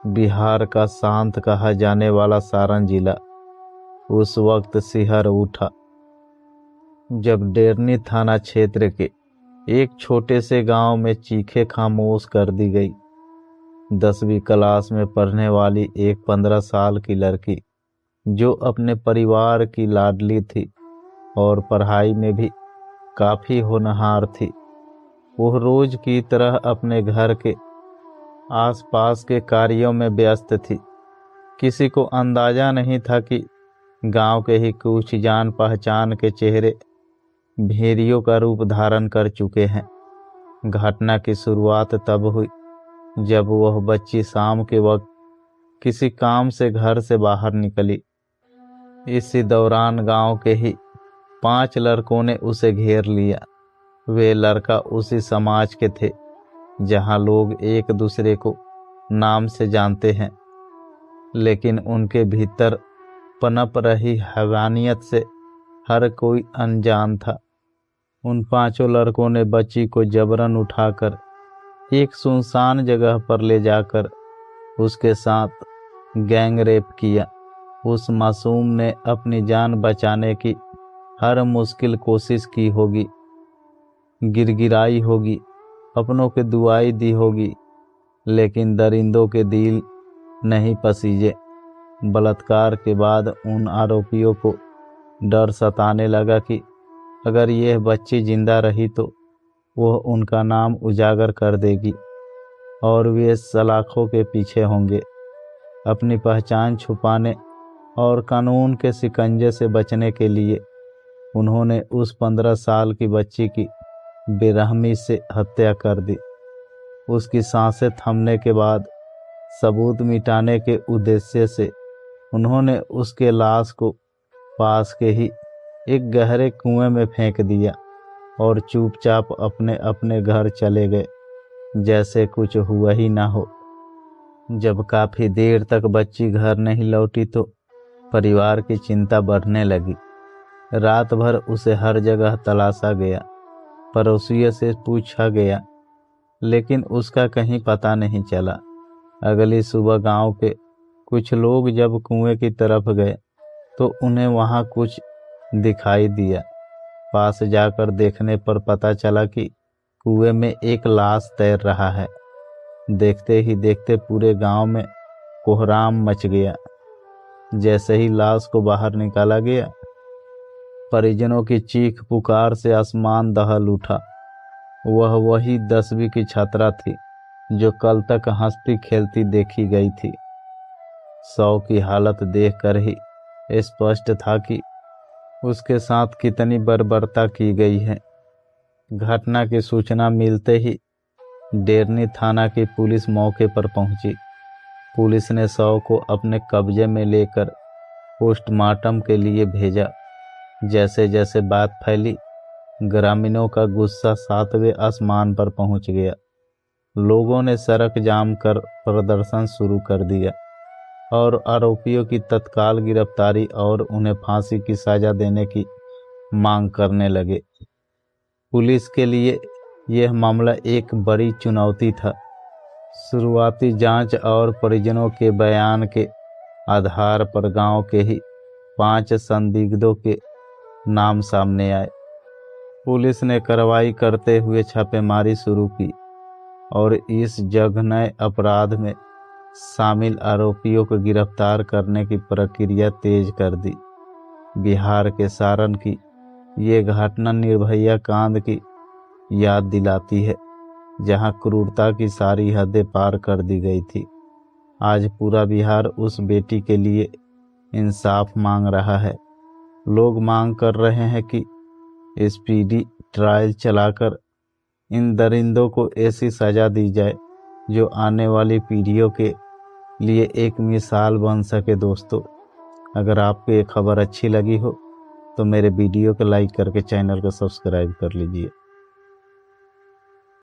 बिहार का शांत कहा जाने वाला सारण जिला उस वक्त सिहर उठा जब डेरनी थाना क्षेत्र के एक छोटे से गांव में चीखे खामोश कर दी गई। 10वीं क्लास में पढ़ने वाली एक 15 साल की लड़की जो अपने परिवार की लाडली थी और पढ़ाई में भी काफ़ी होनहार थी, वह रोज की तरह अपने घर के आसपास के कार्यों में व्यस्त थी। किसी को अंदाजा नहीं था कि गांव के ही कुछ जान पहचान के चेहरे भेड़ियों का रूप धारण कर चुके हैं। घटना की शुरुआत तब हुई जब वह बच्ची शाम के वक्त किसी काम से घर से बाहर निकली। इसी दौरान गांव के ही 5 लड़कों ने उसे घेर लिया। वे लड़का उसी समाज के थे जहां लोग एक दूसरे को नाम से जानते हैं, लेकिन उनके भीतर पनप रही हैवानियत से हर कोई अनजान था। उन 5 लड़कों ने बच्ची को जबरन उठाकर एक सुनसान जगह पर ले जाकर उसके साथ गैंग रेप किया। उस मासूम ने अपनी जान बचाने की हर मुश्किल कोशिश की होगी, गिड़गिड़ाई होगी, अपनों की दुआई दी होगी, लेकिन दरिंदों के दिल नहीं पसीजे। बलात्कार के बाद उन आरोपियों को डर सताने लगा कि अगर यह बच्ची जिंदा रही तो वह उनका नाम उजागर कर देगी और वे सलाखों के पीछे होंगे। अपनी पहचान छुपाने और कानून के शिकंजे से बचने के लिए उन्होंने उस 15 साल की बच्ची की बेरहमी से हत्या कर दी। उसकी सांसें थमने के बाद सबूत मिटाने के उद्देश्य से उन्होंने उसके लाश को पास के ही एक गहरे कुएं में फेंक दिया और चुपचाप अपने अपने घर चले गए जैसे कुछ हुआ ही ना हो। जब काफ़ी देर तक बच्ची घर नहीं लौटी तो परिवार की चिंता बढ़ने लगी। रात भर उसे हर जगह तलाशा गया, पड़ोसियों से पूछा गया, लेकिन उसका कहीं पता नहीं चला। अगली सुबह गांव के कुछ लोग जब कुएं की तरफ गए तो उन्हें वहां कुछ दिखाई दिया। पास जाकर देखने पर पता चला कि कुएं में एक लाश तैर रहा है। देखते ही देखते पूरे गांव में कोहराम मच गया। जैसे ही लाश को बाहर निकाला गया, परिजनों की चीख पुकार से आसमान दहल उठा। वह वही 10वीं की छात्रा थी जो कल तक हंसती खेलती देखी गई थी। शव की हालत देखकर ही स्पष्ट था कि उसके साथ कितनी बर्बरता की गई है। घटना की सूचना मिलते ही डेरनी थाना की पुलिस मौके पर पहुंची। पुलिस ने शव को अपने कब्जे में लेकर पोस्टमार्टम के लिए भेजा। जैसे जैसे बात फैली, ग्रामीणों का गुस्सा 7वें आसमान पर पहुंच गया। लोगों ने सड़क जाम कर प्रदर्शन शुरू कर दिया और आरोपियों की तत्काल गिरफ्तारी और उन्हें फांसी की सजा देने की मांग करने लगे। पुलिस के लिए यह मामला एक बड़ी चुनौती था। शुरुआती जांच और परिजनों के बयान के आधार पर गांव के ही 5 संदिग्धों के नाम सामने आए। पुलिस ने कार्रवाई करते हुए छापेमारी शुरू की और इस जघन्य अपराध में शामिल आरोपियों को गिरफ्तार करने की प्रक्रिया तेज कर दी। बिहार के सारण की ये घटना निर्भया कांड की याद दिलाती है, जहां क्रूरता की सारी हदें पार कर दी गई थी। आज पूरा बिहार उस बेटी के लिए इंसाफ मांग रहा है। लोग मांग कर रहे हैं कि स्पीडी ट्रायल चलाकर इन दरिंदों को ऐसी सजा दी जाए जो आने वाली पीढ़ियों के लिए एक मिसाल बन सके। दोस्तों, अगर आपको ये खबर अच्छी लगी हो तो मेरे वीडियो को लाइक करके चैनल को सब्सक्राइब कर लीजिए।